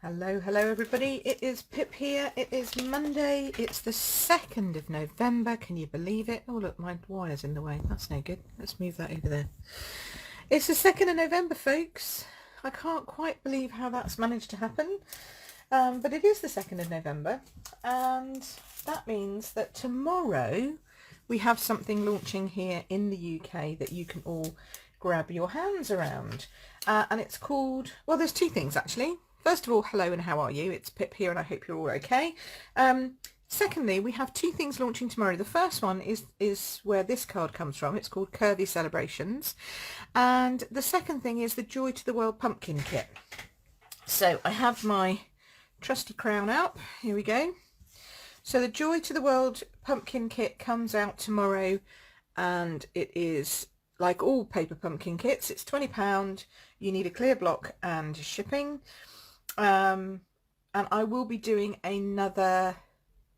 Hello everybody, it is Pip here. It is Monday, it's the 2nd of November, can you believe it? Oh look, my wire's in the way, that's no good. Let's move that over there. It's the 2nd of November, folks. I can't quite believe how that's managed to happen, but it is the 2nd of November, and that means that tomorrow we have something launching here in the UK that you can all grab your hands around, and it's called, well, there's two things actually. First of all, hello and how are you? It's Pip here and I hope you're all okay. Secondly, we have two things launching tomorrow. The first one is where this card comes from. It's called Curvy Celebrations. And the second thing is the Joy to the World Pumpkin Kit. So I have my trusty crown out. Here we go. So the Joy to the World Pumpkin Kit comes out tomorrow, and it is like all paper pumpkin kits. It's £20. You need a clear block and shipping. And I will be doing another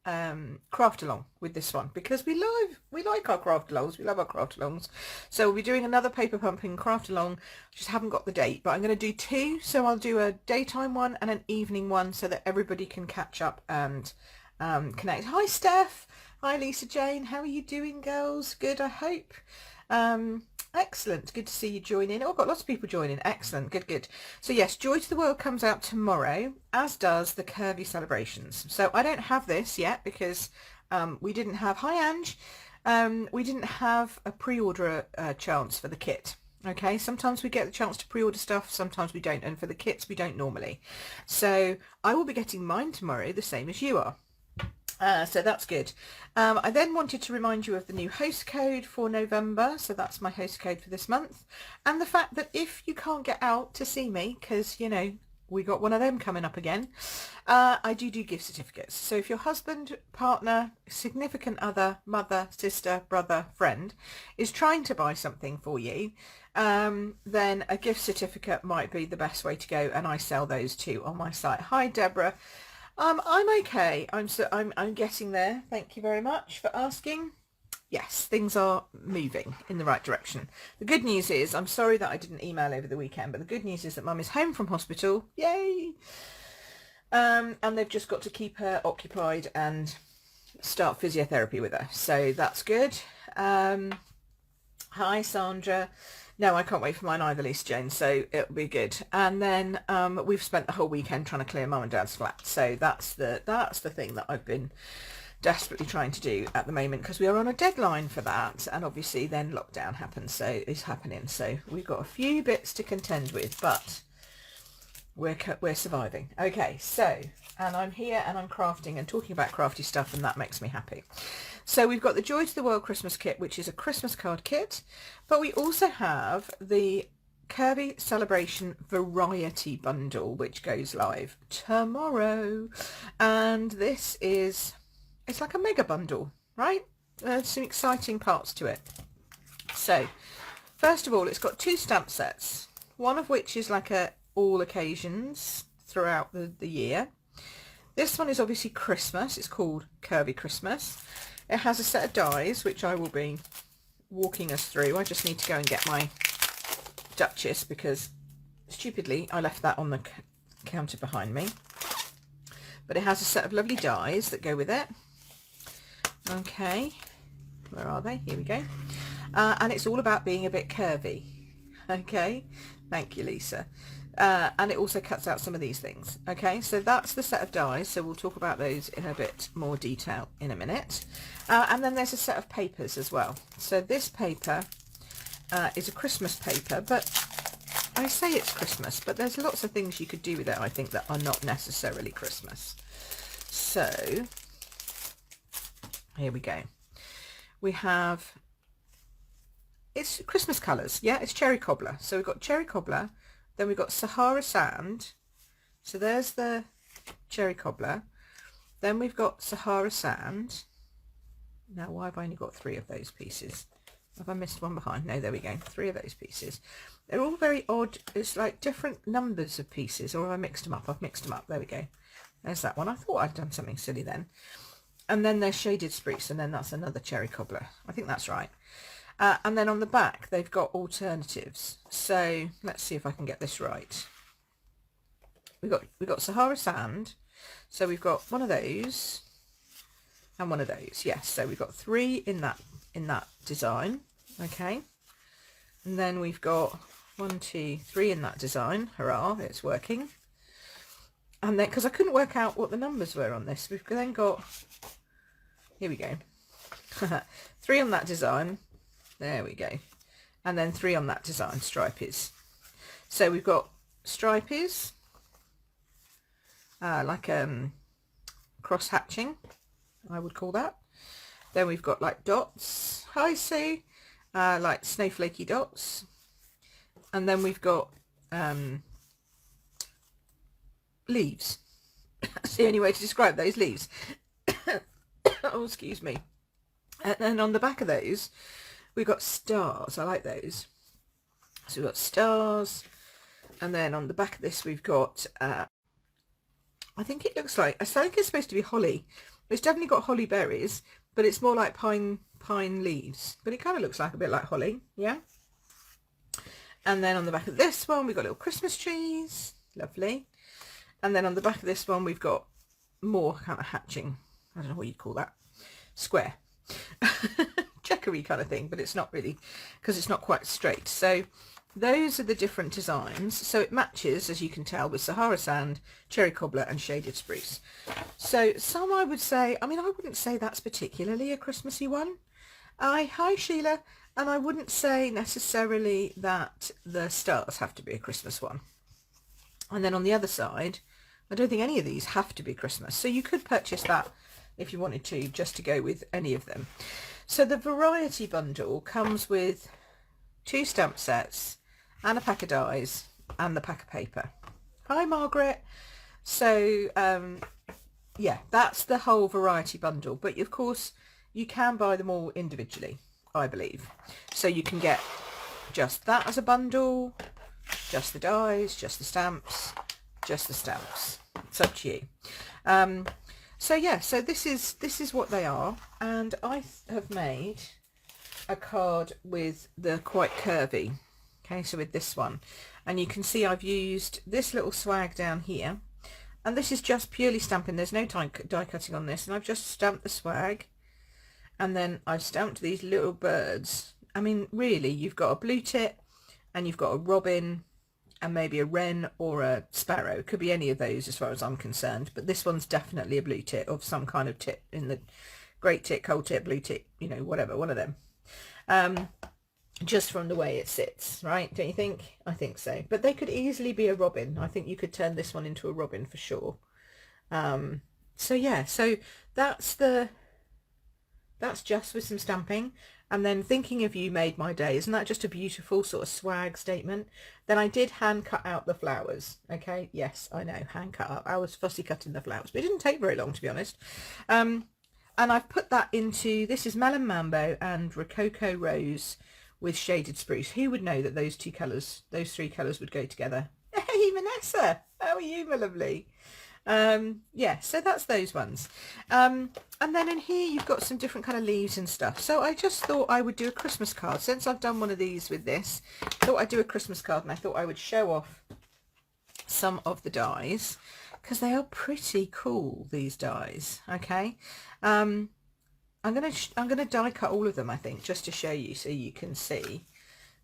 craft along with this one because we like our craft alongs. We love our craft alongs. So we'll be doing another paper pumpkin craft along. Just haven't got the date, but I'm going to do two. So I'll do a daytime one and an evening one so that everybody can catch up and connect. Hi Steph. Hi Lisa Jane. How are you doing, girls? Good, I hope. Excellent, good to see you join in. Oh, I've got lots of people joining. Excellent, good. So yes, Joy to the World comes out tomorrow, as does the Curvy Celebrations. So I don't have this yet because we didn't have, hi Ange, we didn't have a pre-order chance for the kit. Okay, sometimes we get the chance to pre-order stuff, sometimes we don't, and for the kits we don't normally. So I will be getting mine tomorrow, the same as you are. So that's good. I then wanted to remind you of the new host code for November. So that's my host code for this month. And the fact that if you can't get out to see me, because, you know, we got one of them coming up again, I do gift certificates. So if your husband, partner, significant other, mother, sister, brother, friend is trying to buy something for you, then a gift certificate might be the best way to go. And I sell those too on my site. Hi, Deborah. I'm okay. I'm getting there. Thank you very much for asking. Yes, things are moving in the right direction. The good news is, I'm sorry that I didn't email over the weekend, but the good news is that Mum is home from hospital. Yay! And they've just got to keep her occupied and start physiotherapy with her. So that's good. Hi, Sandra. No, I can't wait for mine either, Lisa Jane, so it'll be good. And then we've spent the whole weekend trying to clear Mum and Dad's flat. So that's the thing that I've been desperately trying to do at the moment, because we are on a deadline for that, and obviously then lockdown happens, so it's happening. So we've got a few bits to contend with, but we're surviving. Okay, so, and I'm here and I'm crafting and talking about crafty stuff, and that makes me happy. So we've got the Joy to the World Christmas kit, which is a Christmas card kit, but we also have the Curvy Celebration Variety Bundle, which goes live tomorrow. And this is, it's like a mega bundle, right? There's some exciting parts to it. So first of all, it's got two stamp sets, one of which is like a all occasions throughout the year. This one is obviously Christmas. It's called Curvy Christmas. It has a set of dies, which I will be walking us through. I just need to go and get my Duchess because stupidly I left that on the counter behind me. But it has a set of lovely dies that go with it. Okay, where are they? Here we go. And it's all about being a bit curvy. Okay, thank you, Lisa. And it also cuts out some of these things. Okay, so that's the set of dies, so we'll talk about those in a bit more detail in a minute. And then there's a set of papers as well. So this paper is a Christmas paper, but I say it's Christmas, but there's lots of things you could do with it, I think, that are not necessarily Christmas. So here we go. We have, it's Christmas colours. Yeah, it's cherry cobbler. So we've got cherry cobbler. Then we've got Sahara sand. So there's the cherry cobbler. Then we've got Sahara sand. Now, why have I only got 3 of those pieces? Have I missed one behind? No, there we go. 3 of those pieces. They're all very odd. It's like different numbers of pieces, or have I mixed them up? I've mixed them up. There we go. There's that one. I thought I'd done something silly then. And then there's shaded spruce, and then that's another cherry cobbler. I think that's right. And then on the back, they've got alternatives. So let's see if I can get this right. we've got Sahara Sand. So we've got one of those and one of those. Yes, so we've got 3 in that design. Okay. And then we've got 1, 2, 3 in that design. Hurrah, it's working. And then, because I couldn't work out what the numbers were on this, we've then got, here we go, 3 on that design. There we go. And then 3 on that design, stripies. So we've got stripies, like cross hatching, I would call that. Then we've got like dots. Hi Sue. Like snowflakey dots. And then we've got leaves. That's the only way to describe those, leaves. Oh, excuse me. And then on the back of those we've got stars. I like those. So we've got stars, and then on the back of this we've got I think it looks like, I think it's supposed to be holly. It's definitely got holly berries, but it's more like pine leaves, but it kind of looks like a bit like holly. Yeah. And then on the back of this one we've got little Christmas trees. Lovely. And then on the back of this one we've got more kind of hatching, I don't know what you'd call that, square checkery kind of thing, but it's not really, because it's not quite straight. So those are the different designs. So it matches, as you can tell, with Sahara Sand, Cherry Cobbler and Shaded Spruce. So some I would say, I mean, I wouldn't say that's particularly a Christmassy one. Hi Sheila. And I wouldn't say necessarily that the stars have to be a Christmas one. And then on the other side, I don't think any of these have to be Christmas. So you could purchase that if you wanted to, just to go with any of them. So the variety bundle comes with 2 stamp sets and a pack of dies and the pack of paper. Hi Margaret. So yeah, that's the whole variety bundle. But of course you can buy them all individually, I believe. So you can get just that as a bundle, just the dies, just the stamps, just the stamps. It's up to you. So yeah, so this is what they are, and I have made a card with the Quite Curvy. Okay, so with this one, and you can see I've used this little swag down here, and this is just purely stamping. There's no die cutting on this, and I've just stamped the swag, and then I've stamped these little birds. I mean, really, you've got a blue tit, and you've got a robin, and maybe a wren or a sparrow. It could be any of those as far as I'm concerned, but this one's definitely a blue tit of some kind of tit, in the great tit, cold tit, blue tit, you know, whatever, one of them. Just from the way it sits, right? Don't you think? I think so. But they could easily be a robin. I think you could turn this one into a robin for sure. So yeah, so that's just with some stamping. And then Thinking of You made my day. Isn't that just a beautiful sort of swag statement? Then I did hand cut out the flowers. Okay, yes, I know, hand cut up. I was fussy cutting the flowers, but it didn't take very long, to be honest. And I've put that into, this is Melon Mambo and Rococo Rose with Shaded Spruce. Who would know that those 3 colours would go together? Hey Vanessa, how are you, my lovely? Yeah, so that's those ones. And then in here you've got some different kind of leaves and stuff. So I just thought I would do a Christmas card. Since I've done one of these with this, I thought I'd do a Christmas card, and I thought I would show off some of the dies because they are pretty cool, these dies. Okay, I'm gonna die cut all of them, I think, just to show you so you can see,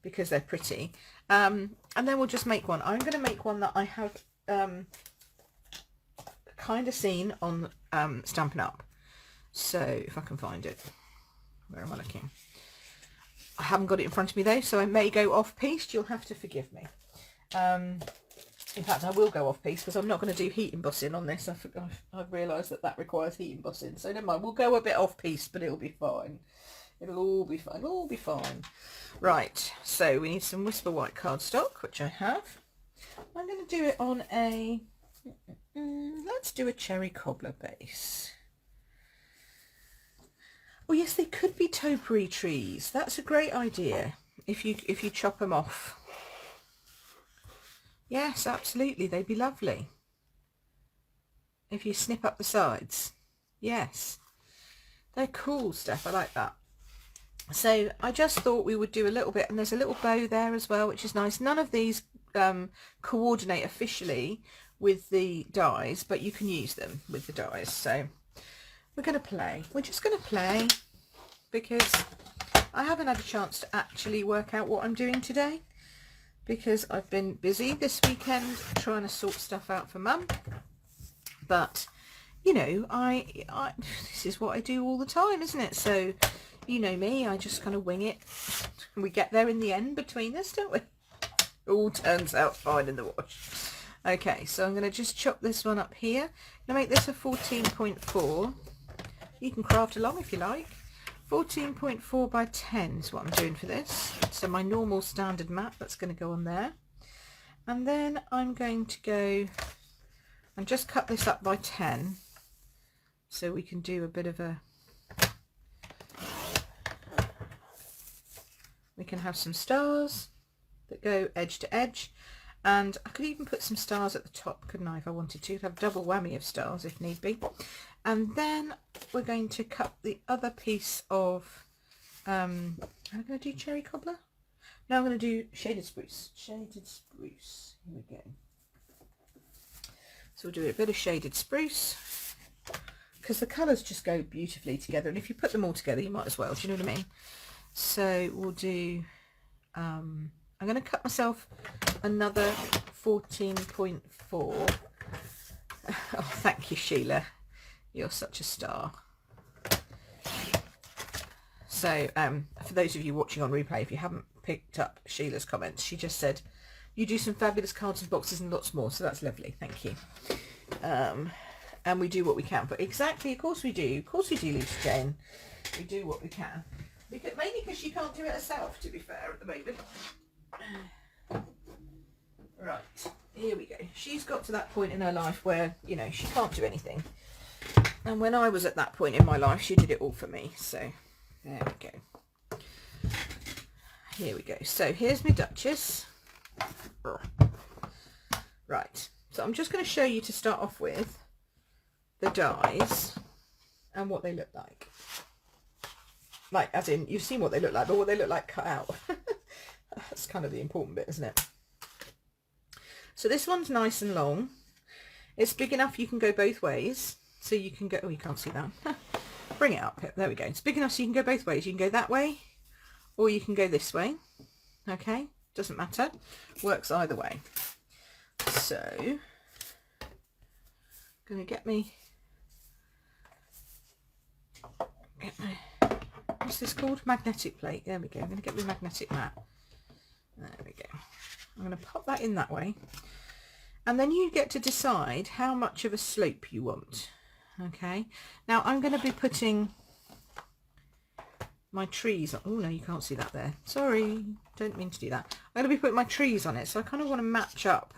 because they're pretty. And then we'll just make one. I'm gonna make one that I have kind of seen on Stampin' Up. So if I can find it, where am I looking? I haven't got it in front of me though, so I may go off piece. You'll have to forgive me. In fact, I will go off piece because I'm not going to do heat embossing on this. I've realised that requires heat embossing, so never mind. We'll go a bit off piece, but it'll be fine. It'll all be fine. It'll all be fine. Right. So we need some Whisper White cardstock, which I have. I'm going to do it on a. Let's do a Cherry Cobbler base. Oh yes, they could be topiary trees. That's a great idea if you chop them off. Yes, absolutely, they'd be lovely. If you snip up the sides. Yes. They're cool stuff. I like that. So I just thought we would do a little bit, and there's a little bow there as well, which is nice. None of these coordinate officially with the dies, but you can use them with the dies. So we're going to play. We're just going to play because I haven't had a chance to actually work out what I'm doing today, because I've been busy this weekend trying to sort stuff out for Mum. But you know, I this is what I do all the time, isn't it? So you know me, I just kind of wing it. We get there in the end between us, don't we? All turns out fine in the wash. Okay, so I'm going to just chop this one up here. I'm going to make this a 14.4. You can craft along if you like. 14.4 by 10 is what I'm doing for this. So my normal standard map, that's going to go on there. And then I'm going to go and just cut this up by 10 so we can do a bit of a... We can have some stars that go edge to edge. And I could even put some stars at the top, couldn't I, if I wanted to? Have a double whammy of stars if need be. And then we're going to cut the other piece of, am I going to do cherry cobbler? No, I'm going to do shaded spruce. Shaded spruce. Here we go. So we'll do a bit of shaded spruce, because the colours just go beautifully together. And if you put them all together, you might as well. Do you know what I mean? So we'll do, I'm going to cut myself another 14.4. Oh, thank you, Sheila. You're such a star. So for those of you watching on replay, if you haven't picked up Sheila's comments, she just said, you do some fabulous cards and boxes and lots more. So that's lovely. Thank you. And we do what we can. But exactly, of course we do. Of course we do, Lisa Jane. We do what we can. Mainly because she can't do it herself, to be fair, at the moment. Right, here we go. She's got to that point in her life where, you know, she can't do anything. And when I was at that point in my life, she did it all for me. So, there we go. Here we go. So, here's my Duchess. Right, so I'm just going to show you to start off with the dies and what they look like. Like, as in, you've seen what they look like, but what they look like cut out. That's kind of the important bit, isn't it? So this one's nice and long. It's big enough you can go both ways. So you can go, oh, you can't see that. Bring it up. There we go. It's big enough so you can go both ways. You can go that way, or you can go this way. Okay, doesn't matter. Works either way. So, gonna get my, what's this called? Magnetic plate. There we go. I'm going to get my magnetic mat. There we go. I'm going to pop that in that way. And then you get to decide how much of a slope you want. Okay. Now I'm going to be putting my trees on. Oh no, you can't see that there. Sorry. Don't mean to do that. I'm going to be putting my trees on it. So I kind of want to match up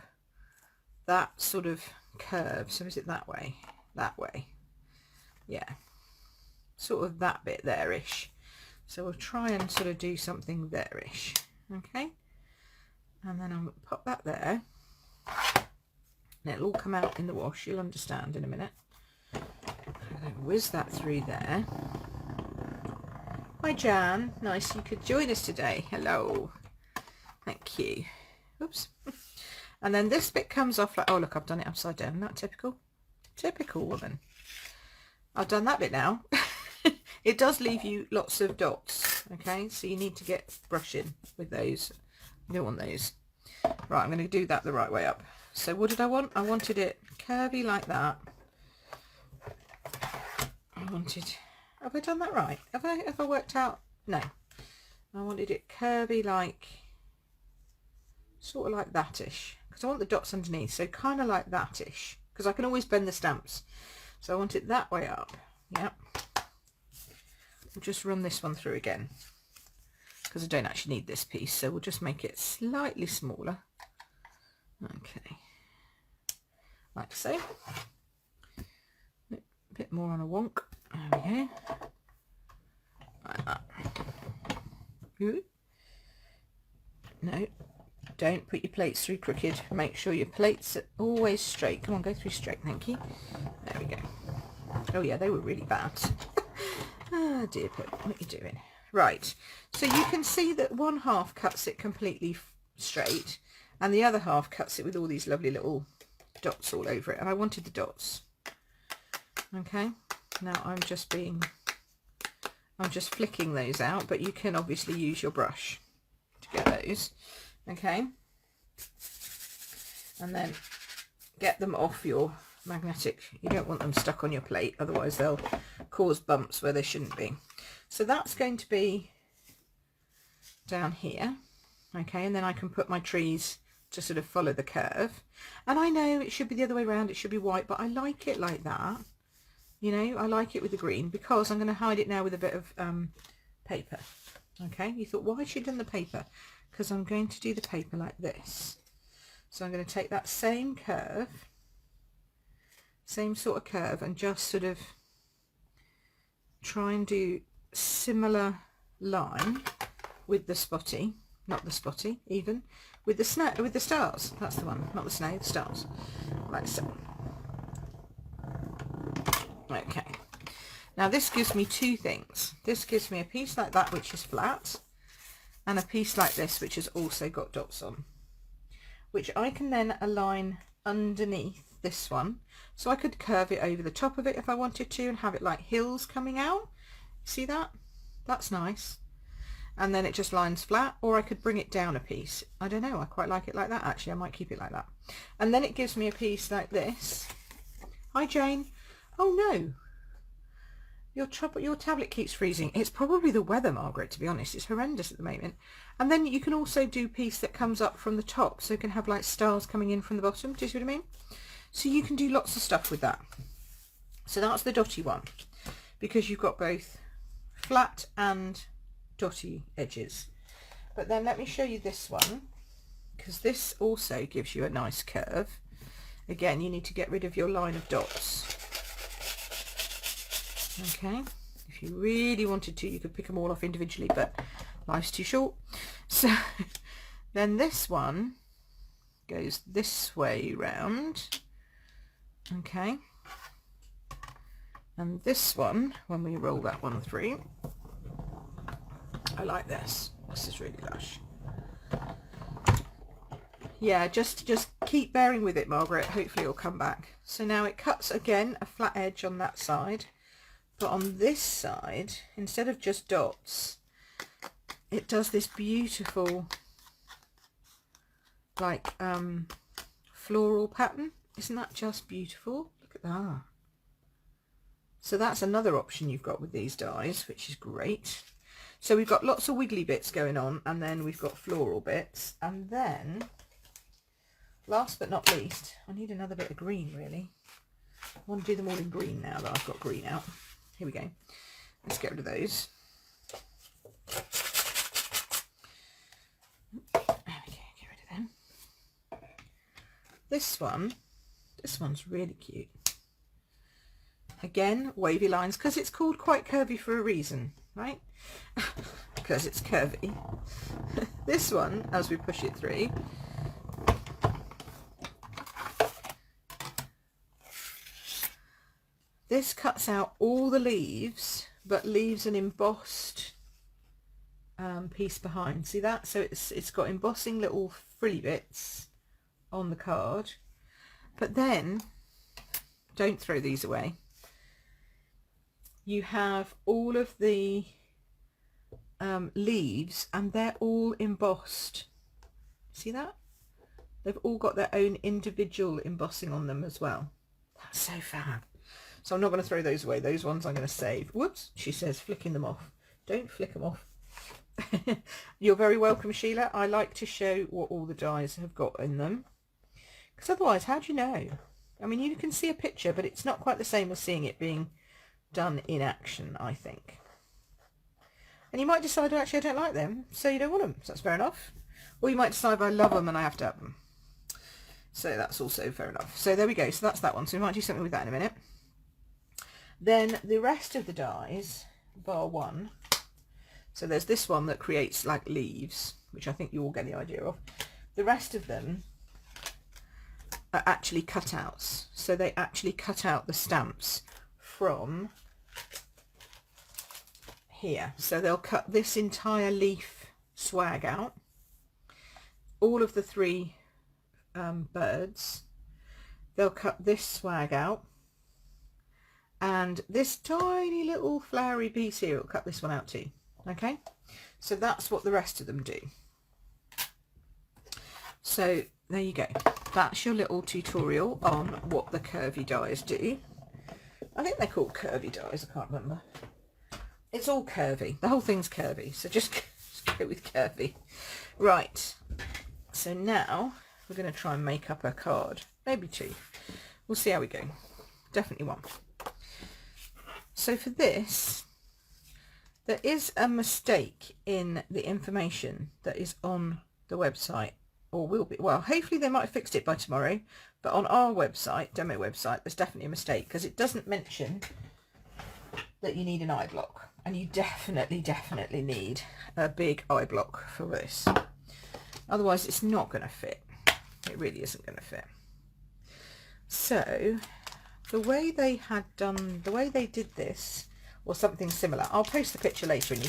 that sort of curve. So is it that way? That way. Yeah. Sort of that bit there-ish. So we'll try and sort of do something there-ish. Okay. And then I'll pop that there. And it'll all come out in the wash. You'll understand in a minute. I'm going to whiz that through there. Hi Jan. Nice you could join us today. Hello. Thank you. Oops. And then this bit comes off like, oh look, I've done it upside down. Isn't that typical? Typical woman. I've done that bit now. It does leave you lots of dots, okay, so you need to get brushing with those. You don't want those. Right, I'm going to do that the right way up. So what did I want? I wanted it curvy like that. I wanted, have I done that right? Have I worked out? No. I wanted it curvy like, sort of like that-ish, because I want the dots underneath, so kind of like that-ish, because I can always bend the stamps. So I want it that way up. Yep. We'll just run this one through again, because I don't actually need this piece, so we'll just make it slightly smaller. Okay, like so. A bit more on a wonk. There we go. Like that. Ooh. No, don't put your plates through crooked. Make sure your plates are always straight. Come on, go through straight, thank you. There we go. Oh yeah, they were really bad. Ah, dear Pip, what are you doing? Right, so you can see that one half cuts it completely straight, and the other half cuts it with all these lovely little dots all over it, and I wanted the dots. Okay, now I'm just flicking those out, but you can obviously use your brush to get those. Okay, and then get them off your magnetic. You don't want them stuck on your plate, otherwise they'll cause bumps where they shouldn't be. So that's going to be down here. Okay, and then I can put my trees to sort of follow the curve. And I know it should be the other way around, it should be white, but I like it like that. You know, I like it with the green because I'm going to hide it now with a bit of paper. Okay, you thought, why has she done the paper? Because I'm going to do the paper like this. So I'm going to take that same curve, same sort of curve, and just sort of try and do similar line with the spotty, not the spotty, even with the snow, with the stars. That's the one, not the snow, the stars, like so. Okay, now this gives me two things. This gives me a piece like that which is flat, and a piece like this which has also got dots on, which I can then align underneath this one. So I could curve it over the top of it if I wanted to and have it like hills coming out. See that? That's nice. And then it just lines flat, or I could bring it down a piece. I don't know, I quite like it like that actually. I might keep it like that. And then it gives me a piece like this. Hi Jane. Oh no, your tablet keeps freezing. It's probably the weather, Margaret, to be honest. It's horrendous at the moment. And then you can also do a piece that comes up from the top, so you can have like stars coming in from the bottom. Do you see what I mean? So you can do lots of stuff with that. So that's the dotty one, because you've got both flat and dotty edges. But then let me show you this one, because this also gives you a nice curve. Again, you need to get rid of your line of dots. Okay, if you really wanted to, you could pick them all off individually, but life's too short. So then this one goes this way round. Okay, and this one, when we roll that one through, I like this. This is really lush. Yeah, just keep bearing with it, Margaret. Hopefully it'll come back. So now it cuts again a flat edge on that side, but on this side, instead of just dots, it does this beautiful like floral pattern. Isn't that just beautiful? Look at that. So that's another option you've got with these dies, which is great. So we've got lots of wiggly bits going on, and then we've got floral bits, and then last but not least, I need another bit of green really. I want to do them all in green now that I've got green out. Here we go. Let's get rid of those. There we go, get rid of them. This one's really cute. Again, wavy lines, because it's called Quite Curvy for a reason, right? Because it's curvy. This one, as we push it through, this cuts out all the leaves, but leaves an embossed piece behind. See that? So it's got embossing little frilly bits on the card. But then, don't throw these away. You have all of the leaves, and they're all embossed. See that? They've all got their own individual embossing on them as well. That's so fab. So I'm not going to throw those away. Those ones I'm going to save. Whoops, she says, flicking them off. Don't flick them off. You're very welcome, Sheila. I like to show what all the dies have got in them, because otherwise, how do you know? I mean, you can see a picture, but it's not quite the same as seeing it being done in action, I think. And you might decide, actually, I don't like them, so you don't want them. So that's fair enough. Or you might decide, I love them and I have to have them. So that's also fair enough. So there we go. So that's that one. So we might do something with that in a minute. Then the rest of the dies, bar one. So there's this one that creates like leaves, which I think you all get the idea of. The rest of them are actually cutouts. So they actually cut out the stamps from here. So they'll cut this entire leaf swag out. All of the three birds. they'll cut this swag out, and this tiny little flowery piece here will cut this one out too. Okay, so that's what the rest of them do. So there you go, that's your little tutorial on what the curvy dies do. I think they're called curvy dies, I can't remember. It's all curvy, the whole thing's curvy, so just go with curvy. Right, so now we're going to try and make up a card, maybe two. We'll see how we go. Definitely one. So for this, there is a mistake in the information that is on the website, or will be. Well, hopefully they might have fixed it by tomorrow, but on our website, demo website, there's definitely a mistake, because it doesn't mention that you need an eye block, and you definitely need a big eye block for this. Otherwise it's not going to fit. It really isn't going to fit. So the way they did this, or something similar, I'll post the picture later and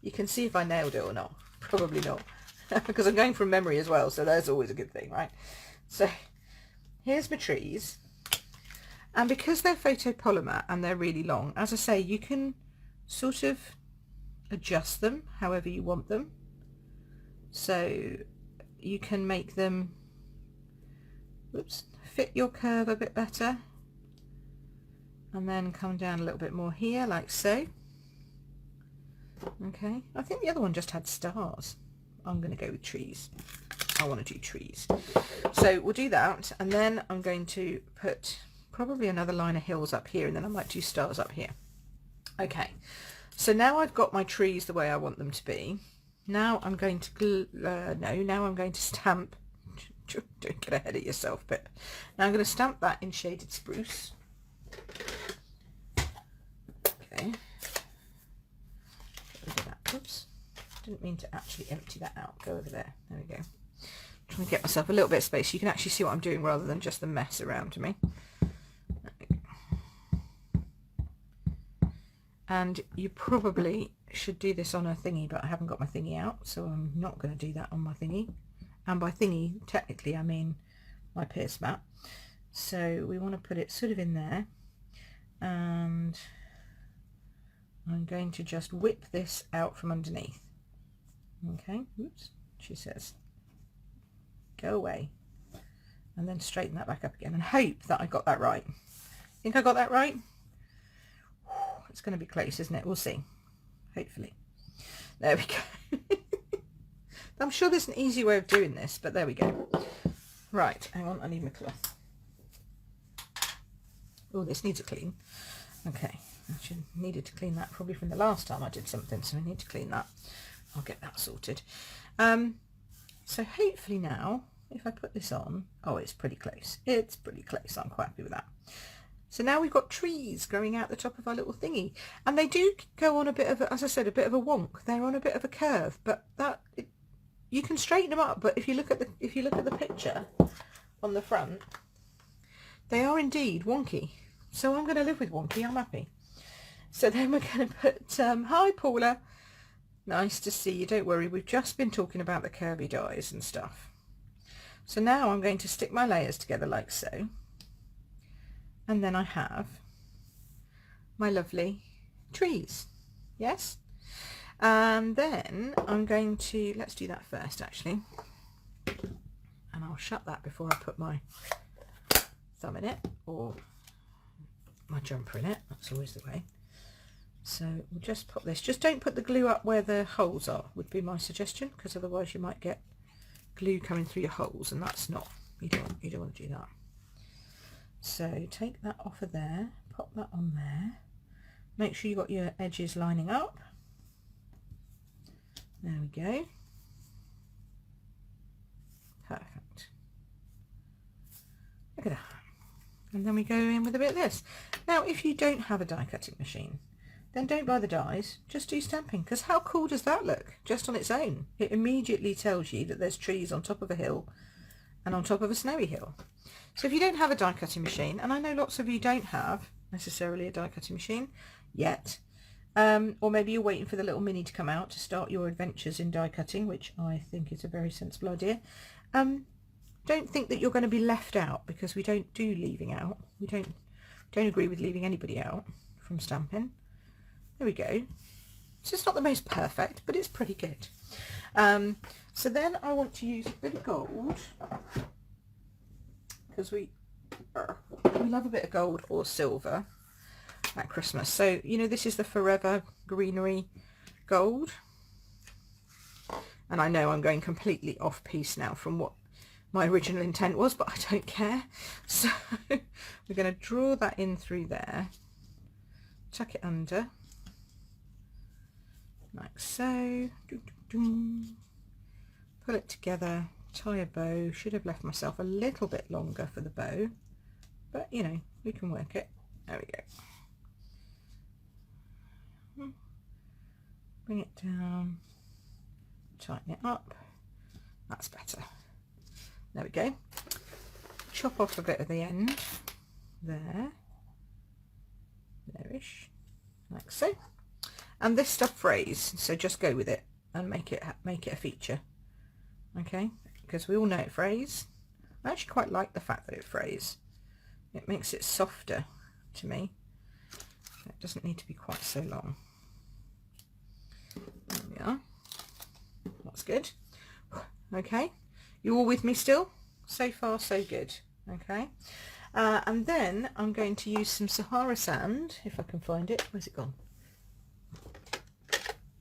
you can see if I nailed it or not. Probably not, because I'm going from memory as well, so there's always a good thing, right? So here's my trees, and because they're photopolymer and they're really long, as I say, you can sort of adjust them however you want them. So you can make them, whoops, fit your curve a bit better, and then come down a little bit more here, like so. Okay, I think the other one just had stars. I'm going to go with trees. I want to do trees. So we'll do that, and then I'm going to put probably another line of hills up here, and then I might do stars up here. Okay, so now I've got my trees the way I want them to be. Now I'm going to now I'm going to stamp. Don't get ahead of yourself, but now I'm going to stamp that in shaded spruce. Okay. Oops, didn't mean to actually empty that out. Go over there. There we go. Trying to get myself a little bit of space so you can actually see what I'm doing rather than just the mess around me. And you probably should do this on a thingy, but I haven't got my thingy out, so I'm not going to do that on my thingy. And by thingy, technically, I mean my pierce mat. So we want to put it sort of in there, and I'm going to just whip this out from underneath. Okay, oops, she says, go away. And then straighten that back up again and hope that I got that right. Think I got that right? It's going to be close, isn't it? We'll see. Hopefully. There we go. I'm sure there's an easy way of doing this, but there we go. Right, hang on, I need my cloth. Oh, this needs a clean. Okay. I should needed to clean that probably from the last time I did something, so I need to clean that. I'll get that sorted. So hopefully now, if I put this on, oh, it's pretty close. It's pretty close. I'm quite happy with that. So now we've got trees growing out the top of our little thingy, and they do go on a bit of, as I said, a bit of a wonk. They're on a bit of a curve, but you can straighten them up. But if you look at the picture on the front, they are indeed wonky. So I'm going to live with wonky. I'm happy. So then we're going to put, hi Paula, nice to see you, don't worry, we've just been talking about the curvy dies and stuff. So now I'm going to stick my layers together like so, and then I have my lovely trees, yes? And then I'm going to, let's do that first actually, and I'll shut that before I put my thumb in it, or my jumper in it, that's always the way. So we'll just put this, just don't put the glue up where the holes are, would be my suggestion, because otherwise you might get glue coming through your holes, and that's not, you don't want to do that. So take that off of there, pop that on there, make sure you got your edges lining up. There we go. Perfect. Look at that. And then we go in with a bit of this. Now if you don't have a die cutting machine, then don't buy the dies, just do stamping, because how cool does that look just on its own? It immediately tells you that there's trees on top of a hill and on top of a snowy hill. So if you don't have a die cutting machine, and I know lots of you don't have necessarily a die cutting machine yet, or maybe you're waiting for the little mini to come out to start your adventures in die cutting, which I think is a very sensible idea, Don't think that you're going to be left out, because we don't do leaving out. We don't agree with leaving anybody out from stamping. There we go. So it's not the most perfect, but it's pretty good. So then I want to use a bit of gold, because we love a bit of gold or silver at Christmas. So, you know, this is the Forever Greenery gold. And I know I'm going completely off piece now from what my original intent was, but I don't care. So we're going to draw that in through there, tuck it under, like so. Pull it together, tie a bow. Should have left myself a little bit longer for the bow, but you know, we can work it. There we go. Bring it down, tighten it up. That's better. There we go. Chop off a bit of the end there, there-ish, like so. And this stuff frays, so just go with it and make it a feature. Okay, because we all know it frays. I actually quite like the fact that it frays. It makes it softer to me. It doesn't need to be quite so long. There we are. That's good. Okay, you all with me still? So far so good. Okay, and then I'm going to use some Sahara sand, if I can find it. Where's it gone?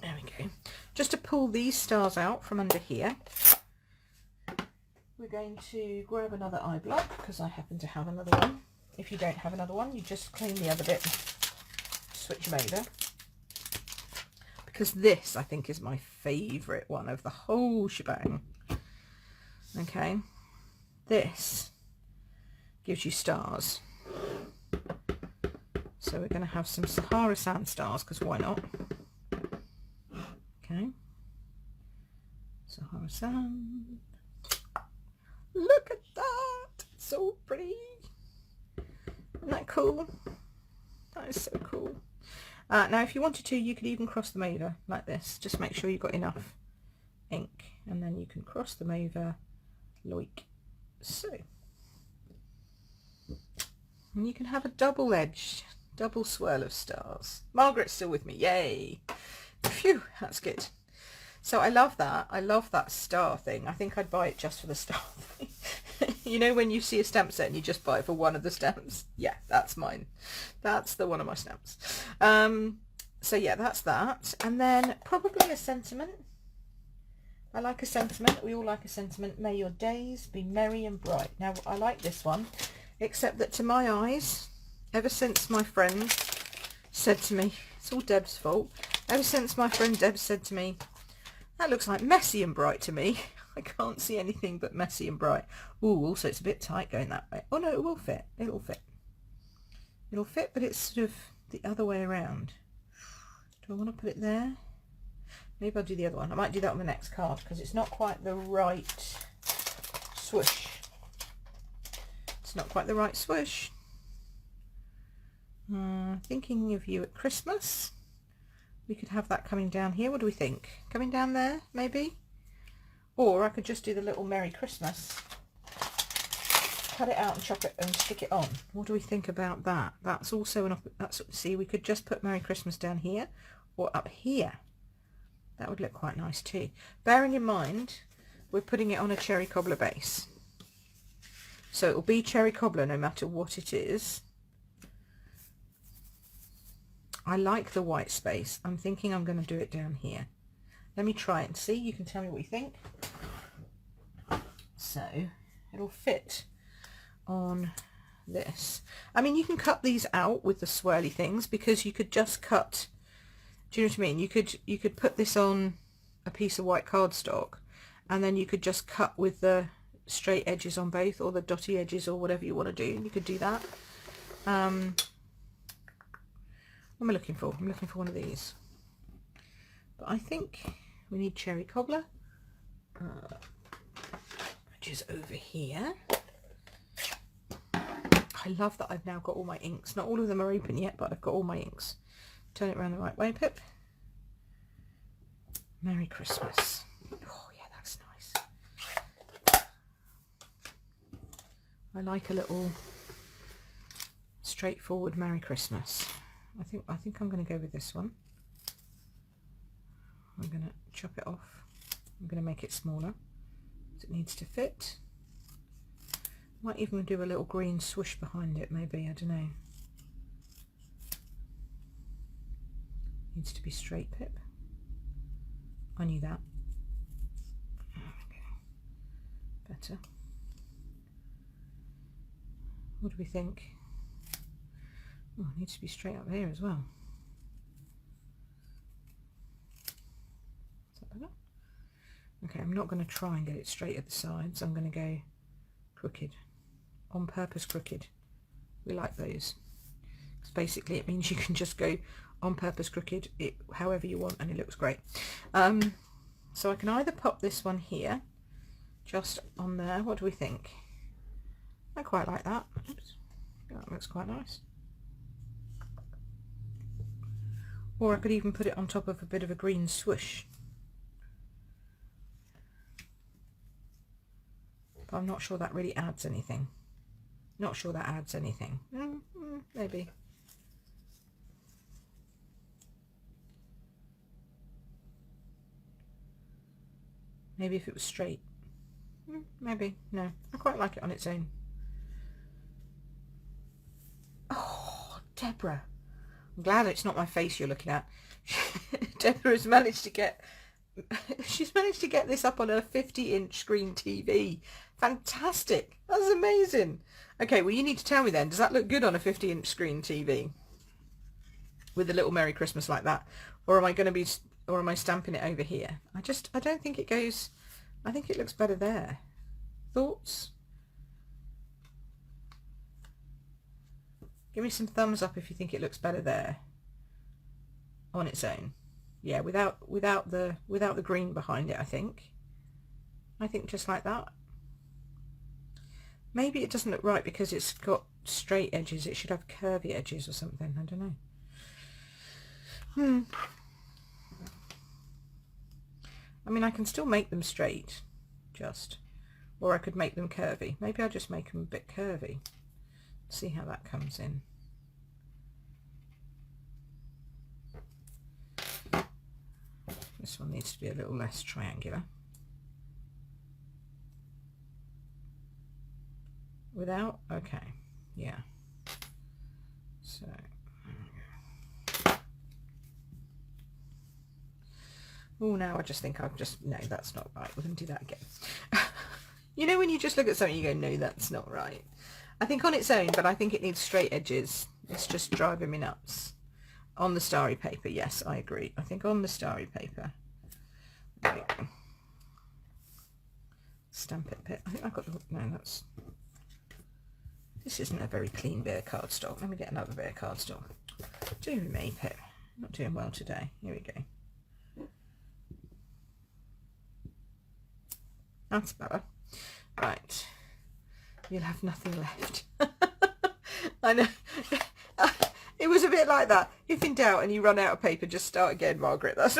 There we go. Just to pull these stars out from under here. We're going to grab another eye block, because I happen to have another one. If you don't have another one, you just clean the other bit, switch them over. Because this, I think, is my favourite one of the whole shebang. Okay, this gives you stars. So we're going to have some Sahara sand stars, because why not? Okay, Sahara sand. Look at that! It's so pretty. Isn't that cool? That is so cool. Now, if you wanted to, you could even cross them over like this. Just make sure you've got enough ink, and then you can cross them over like so. And you can have a double-edged, double swirl of stars. Margaret's still with me. Yay! Phew, that's good. So I love that. I love that star thing. I think I'd buy it just for the star thing. You know, when you see a stamp set and you just buy it for one of the stamps? Yeah, that's mine. That's the one of my stamps. So yeah, that's that. And then probably a sentiment. I like a sentiment. We all like a sentiment. May your days be merry and bright. Now, I like this one, except that to my eyes, ever since my friend said to me, it's all Deb's fault, ever since my friend Deb said to me, that looks like messy and bright to me. I can't see anything but messy and bright. Ooh, also it's a bit tight going that way. Oh no, it will fit. It'll fit. It'll fit, but it's sort of the other way around. Do I want to put it there? Maybe I'll do the other one. I might do that on the next card, because it's not quite the right swoosh. It's not quite the right swoosh. Thinking of you at Christmas. We could have that coming down here. What do we think? Coming down there, maybe? Or I could just do the little Merry Christmas. Cut it out and chop it and stick it on. What do we think about that? That's also an see, we could just put Merry Christmas down here or up here. That would look quite nice too. Bearing in mind, we're putting it on a cherry cobbler base. So it'll be cherry cobbler no matter what it is. I like the white space. I'm thinking I'm going to do it down here. Let me try it and see. You can tell me what you think. So it'll fit on this. I mean, you can cut these out with the swirly things, because you could just cut, do you know what I mean? You could put this on a piece of white cardstock, and then you could just cut with the straight edges on both, or the dotty edges, or whatever you want to do. You could do that. What am I looking for? I'm looking for one of these. But I think we need cherry cobbler, which is over here. I love that I've now got all my inks. Not all of them are open yet, but I've got all my inks. Turn it around the right way, Pip. Merry Christmas. Oh yeah, that's nice. I like a little straightforward Merry Christmas. I think I'm going to go with this one. I'm going to chop it off. I'm going to make it smaller so it needs to fit. Might even do a little green swoosh behind it, maybe, I don't know. Needs to be straight, Pip. I knew that. There we go. Better. What do we think? Oh, it needs to be straight up here as well. Is that better? Okay, I'm not going to try and get it straight at the sides. I'm going to go crooked. On purpose crooked. We like those. Because basically it means you can just go on purpose crooked it however you want and it looks great. So I can either pop this one here, just on there. What do we think? I quite like that. Oops. That looks quite nice. Or I could even put it on top of a bit of a green swoosh. But I'm not sure that really adds anything. Not sure that adds anything. Maybe. Maybe if it was straight. Maybe. No. I quite like it on its own. Oh, Deborah. I'm glad it's not my face you're looking at. Deborah has managed to get... She's managed to get this up on a 50-inch screen TV. Fantastic. That's amazing. Okay, well you need to tell me then, does that look good on a 50-inch screen TV? With a little Merry Christmas like that? Or am I going to be... Or am I stamping it over here? I don't think it goes... I think it looks better there. Thoughts? Give me some thumbs up if you think it looks better there. On its own. Yeah, without the green behind it, I think. I think just like that. Maybe it doesn't look right because it's got straight edges. It should have curvy edges or something. I don't know. I mean, I can still make them straight, just. Or I could make them curvy. Maybe I'll just make them a bit curvy. See how that comes in. This one needs to be a little less triangular. Without? Okay. Yeah. So... Oh, now I just think no, that's not right. We're going to do that again. You know when you just look at something you go, no, that's not right. I think on its own, but I think it needs straight edges. It's just driving me nuts. On the starry paper, yes, I agree. I think on the starry paper. There we go. Stamp it, Pip. I think I've got the... No, that's... This isn't a very clean bit of cardstock. Let me get another bit of cardstock. Do me, Pip. Not doing well today. Here we go. That's better. Right. You'll have nothing left. I know. It was a bit like that. If in doubt and you run out of paper, just start again, Margaret. That's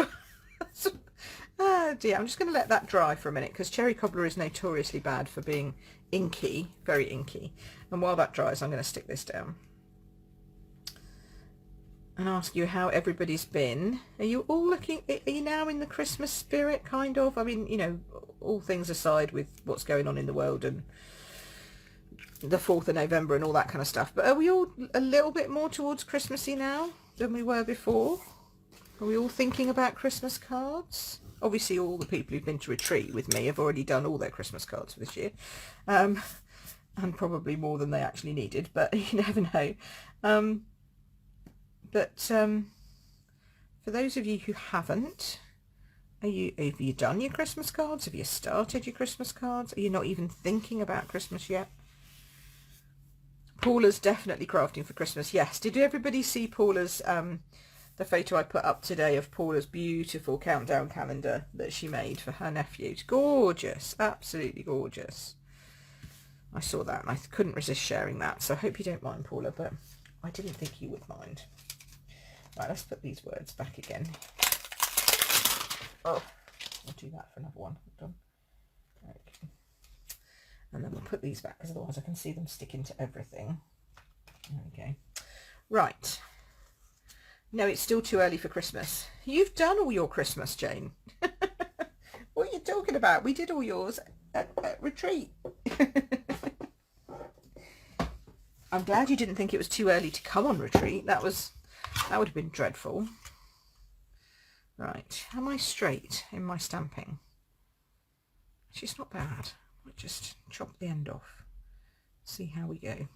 oh dear. I'm just going to let that dry for a minute because cherry cobbler is notoriously bad for being inky, very inky. And while that dries, I'm going to stick this down and ask you how everybody's been. Are you all looking, are you now in the Christmas spirit, kind of? I mean, you know, all things aside with what's going on in the world and the 4th of November and all that kind of stuff, but are we all a little bit more towards Christmassy now than we were before? Are we all thinking about Christmas cards? Obviously all the people who've been to retreat with me have already done all their Christmas cards for this year, and probably more than they actually needed, but you never know. But for those of you who haven't, have you done your Christmas cards? Have you started your Christmas cards? Are you not even thinking about Christmas yet? Paula's definitely crafting for Christmas. Yes. Did everybody see Paula's, the photo I put up today of Paula's beautiful countdown calendar that she made for her nephew? It's gorgeous. Absolutely gorgeous. I saw that and I couldn't resist sharing that. So I hope you don't mind, Paula, but I didn't think you would mind. Right, let's put these words back again. Oh, I'll do that for another one. Done. Okay. And then we'll put these back because otherwise I can see them sticking to everything. There we go. Right. No, it's still too early for Christmas. You've done all your Christmas, Jane. What are you talking about? We did all yours at retreat. I'm glad you didn't think it was too early to come on retreat. That would have been dreadful. Right. Am I straight in my stamping? She's not bad. I'll just chop the end off. See how we go.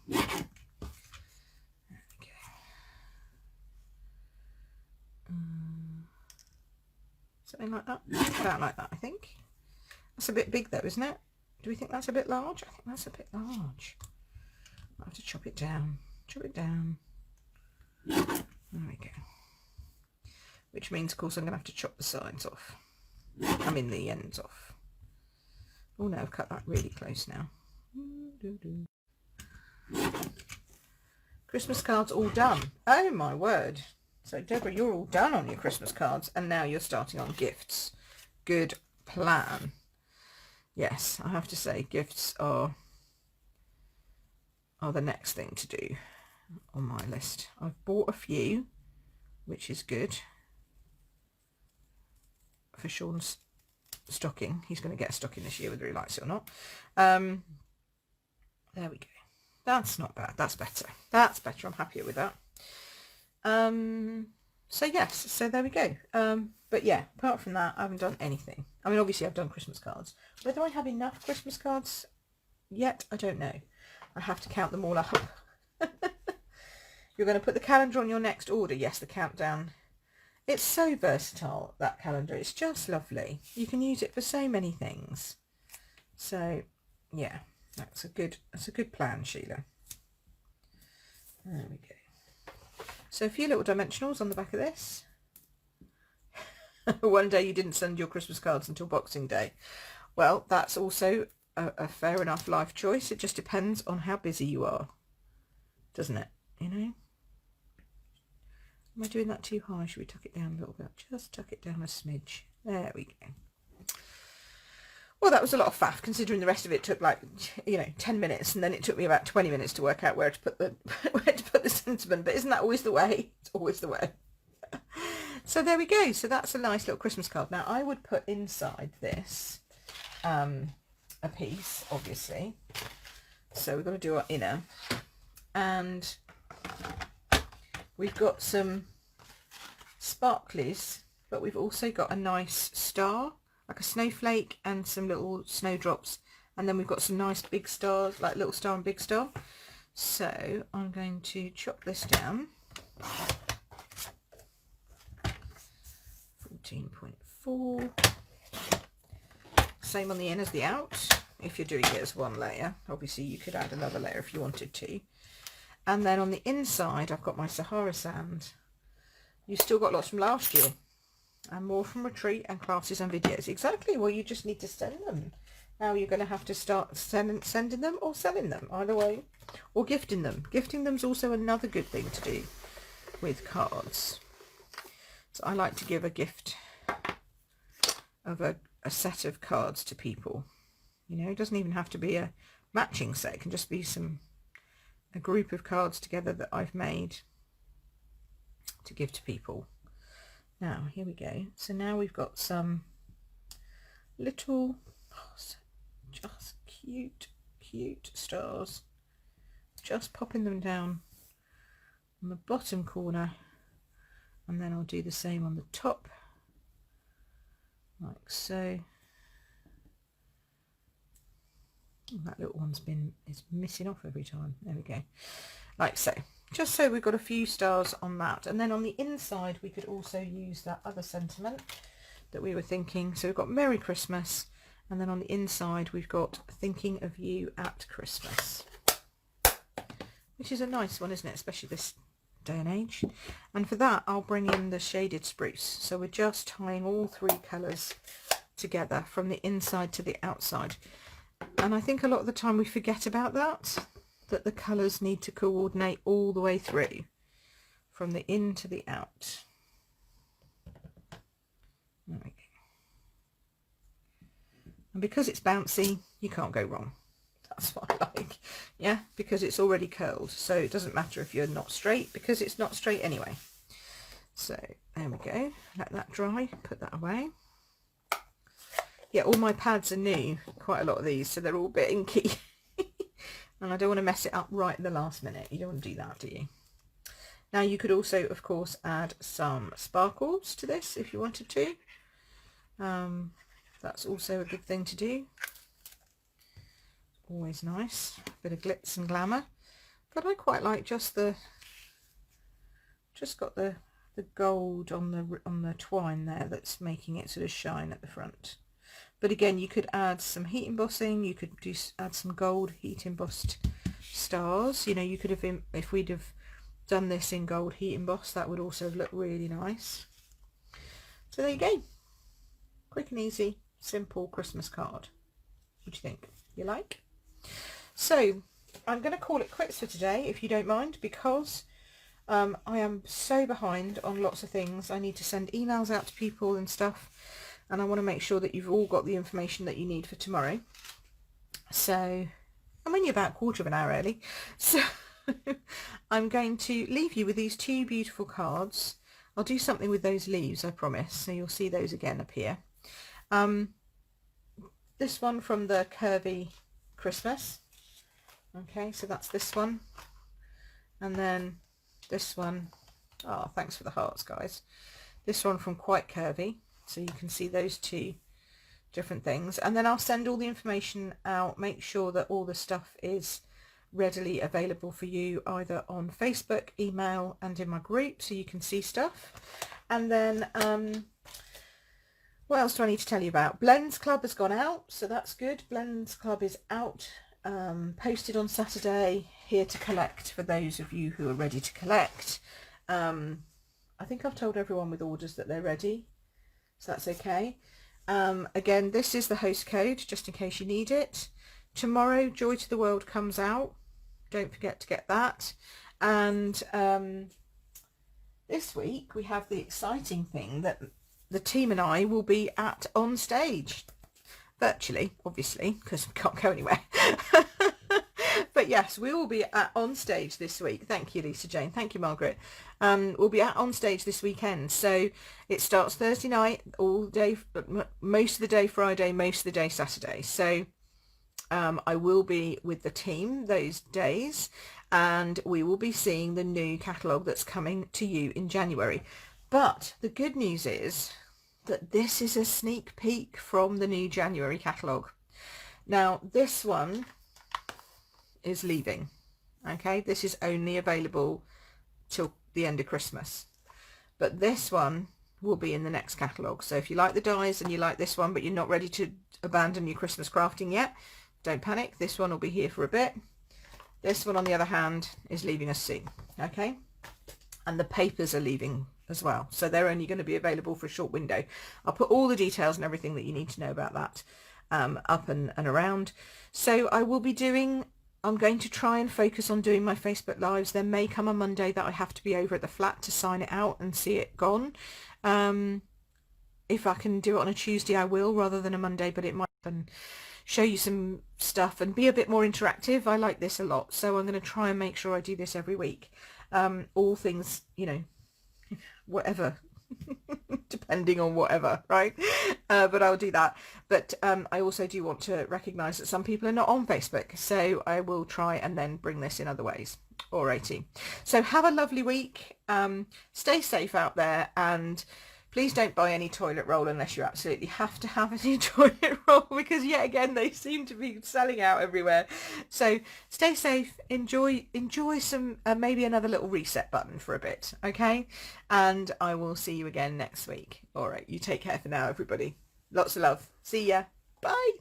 Something like that. About like that, I think. That's a bit big though, isn't it? Do we think that's a bit large? I think that's a bit large. I'll have to chop it down. Chop it down. There we go. Which means, of course, I'm going to have to chop the sides off. I mean the ends off. Oh no, I've cut that really close now. Christmas cards all done. Oh my word. So Deborah, you're all done on your Christmas cards and now you're starting on gifts. Good plan. Yes, I have to say gifts are the next thing to do on my list. I've bought a few, which is good. For Sean's stocking. He's going to get a stocking this year whether he likes it or not. There we go. That's not bad. That's better. That's better. I'm happier with that. So yes, so there we go. But yeah, apart from that, I haven't done anything. I mean, obviously I've done Christmas cards. Whether I have enough Christmas cards yet, I don't know. I have to count them all up. You're going to put the calendar on your next order. Yes, the countdown. It's so versatile, that calendar. It's just lovely. You can use it for so many things. So yeah, that's a good plan, Sheila. There we go. So a few little dimensionals on the back of this. One day you didn't send your Christmas cards until Boxing Day. Well, that's also a fair enough life choice. It just depends on how busy you are, doesn't it? You know? Am I doing that too high? Should we tuck it down a little bit? Just tuck it down a smidge. There we go. Well, that was a lot of faff, considering the rest of it took like, 10 minutes, and then it took me about 20 minutes to work out where to put the sentiment. But isn't that always the way? It's always the way. So there we go. So that's a nice little Christmas card. Now I would put inside this a piece, obviously. So we've got to do our inner, and we've got some sparklies, but we've also got a nice star, like a snowflake, and some little snowdrops, and then we've got some nice big stars, like little star and big star. So I'm going to chop this down. 14.4. Same on the in as the out. If you're doing it as one layer, obviously you could add another layer if you wanted to. And then on the inside, I've got my Sahara sand. You've still got lots from last year, and more from retreat and classes and videos. Exactly. Well, you just need to send them. Now you're going to have to start sending them or selling them, either way, or gifting them. Gifting them's also another good thing to do with cards. So I like to give a gift of a set of cards to people. You know, it doesn't even have to be a matching set. It can just be a group of cards together that I've made to give to people. Now here we go. So now we've got some little just cute stars, just popping them down on the bottom corner, and then I'll do the same on the top, like so. That little one's is missing off every time. There we go, like so. Just so we've got a few stars on that, and then on the inside we could also use that other sentiment that we were thinking. So we've got Merry Christmas, and then on the inside we've got thinking of you at Christmas, which is a nice one, isn't it, especially this day and age. And for that I'll bring in the shaded spruce. So we're just tying all three colours together from the inside to the outside, and I think a lot of the time we forget about that the colours need to coordinate all the way through, from the in to the out. There we go. And because it's bouncy, you can't go wrong. That's what I like. Yeah, because it's already curled, so it doesn't matter if you're not straight, because it's not straight anyway. So there we go. Let that dry, put that away. Yeah, all my pads are new, quite a lot of these, so they're all a bit inky. And I don't want to mess it up right at the last minute. You don't want to do that, do you? Now you could also, of course, add some sparkles to this if you wanted to. That's also a good thing to do. Always nice, bit of glitz and glamour. But I quite like just got the gold on the twine there that's making it sort of shine at the front. But again, you could add some heat embossing. You could add some gold heat embossed stars. You know, you could have, if we'd have done this in gold heat emboss, that would also look really nice. So there you go. Quick and easy, simple Christmas card. What do you think? You like? So I'm going to call it quits for today, if you don't mind, because I am so behind on lots of things. I need to send emails out to people and stuff, and I want to make sure that you've all got the information that you need for tomorrow. So I'm only about a quarter of an hour early, so I'm going to leave you with these two beautiful cards. I'll do something with those leaves, I promise, so you'll see those again up here. This one from the Curvy Christmas. Okay, so that's this one. And then this one. Oh, thanks for the hearts, guys. This one from Quite Curvy. So you can see those two different things. And then I'll send all the information out, make sure that all the stuff is readily available for you either on Facebook, email, and in my group, so you can see stuff. And then what else do I need to tell you about? Blends Club has gone out, so that's good. Blends Club is out, posted on Saturday, here to collect for those of you who are ready to collect. I think I've told everyone with orders that they're ready, so that's okay. Again, this is the host code, just in case you need it. Tomorrow, Joy to the World comes out. Don't forget to get that. And this week, we have the exciting thing that the team and I will be at on stage. Virtually, obviously, because we can't go anywhere. But yes, we will be on stage this week. Thank you, Lisa Jane. Thank you, Margaret. We'll be on stage this weekend. So it starts Thursday night, all day, most of the day Friday, most of the day Saturday. So I will be with the team those days, and we will be seeing the new catalogue that's coming to you in January. But the good news is that this is a sneak peek from the new January catalogue. Now, this one is leaving. Okay, this is only available till the end of Christmas. But this one will be in the next catalogue. So if you like the dies and you like this one, but you're not ready to abandon your Christmas crafting yet, don't panic. This one will be here for a bit. This one, on the other hand, is leaving us soon. Okay, and the papers are leaving as well, so they're only going to be available for a short window. I'll put all the details and everything that you need to know about that up and around. So I will be doing, I'm going to try and focus on doing my Facebook Lives. There may come a Monday that I have to be over at the flat to sign it out and see it gone. If I can do it on a Tuesday, I will, rather than a Monday, but it might happen. Show you some stuff and be a bit more interactive. I like this a lot, so I'm going to try and make sure I do this every week. All things, you know, whatever, depending on whatever, right? But I'll do that. But I also do want to recognise that some people are not on Facebook, so I will try and then bring this in other ways. Alrighty. So have a lovely week. Stay safe out there, and please don't buy any toilet roll unless you absolutely have to have any toilet roll, because yet again they seem to be selling out everywhere. So stay safe, enjoy some maybe another little reset button for a bit, okay? And I will see you again next week. All right, you take care for now, everybody. Lots of love. See ya. Bye.